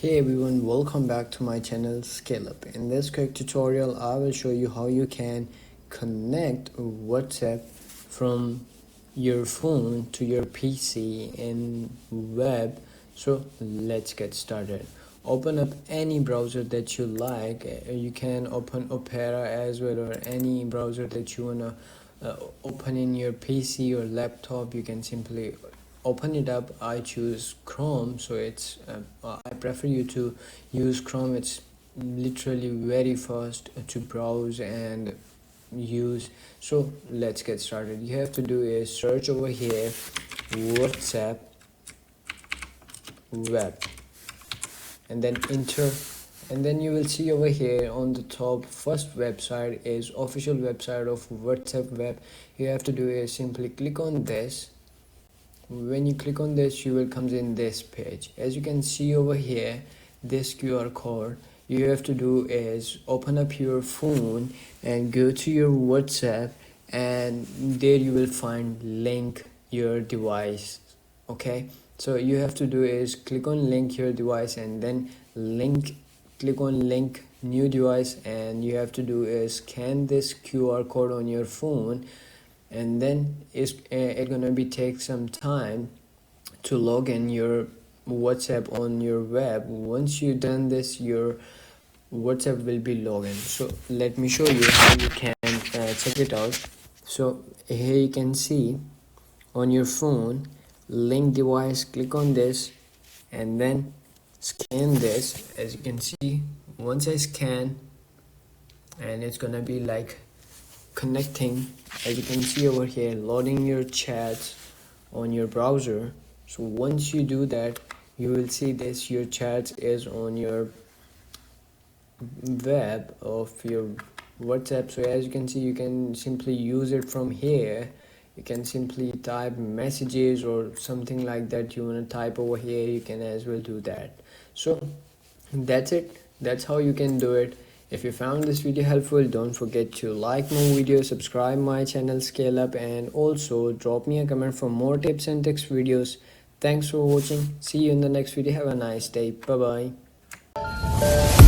Hey everyone, welcome back to my channel Scale Up. In this quick tutorial I will show you how you can connect WhatsApp from your phone to your PC in web. So let's get started. Open up any browser that you like. You can open Opera as well, or any browser that you wanna open in your PC or laptop. You can simply open it up. I choose Chrome, so it's I prefer you to use Chrome. It's literally very fast to browse and use. So let's get started. You have to do is search over here WhatsApp web and then enter, and then you will see over here on the top first website is official website of WhatsApp web. You have to do is simply click on this. When you click on this, you will come in this page. As you can see over here, this QR code, you have to do is open up your phone and go to your WhatsApp, and there you will find link your device. Okay, so you have to do is click on link your device and then click on link new device, and you have to do is scan this QR code on your phone, and then it's gonna be take some time to log in your WhatsApp on your web. Once you done this, your WhatsApp will be logged in. So let me show you how you can check it out. So here you can see on your phone link device, click on this and then scan this. As you can see, once I scan, and it's gonna be like connecting. As you can see over here, loading your chats on your browser. So once you do that, you will see this, your chats is on your web of your WhatsApp. So as you can see, you can simply use it from here. You can simply type messages or something like that you want to type over here, you can as well do that. So that's it. That's how you can do it. If you found this video helpful, don't forget to like my video, subscribe my channel Scale Up, and also drop me a comment for more tips and tricks videos. Thanks for watching. See you in the next video. Have a nice day. Bye bye.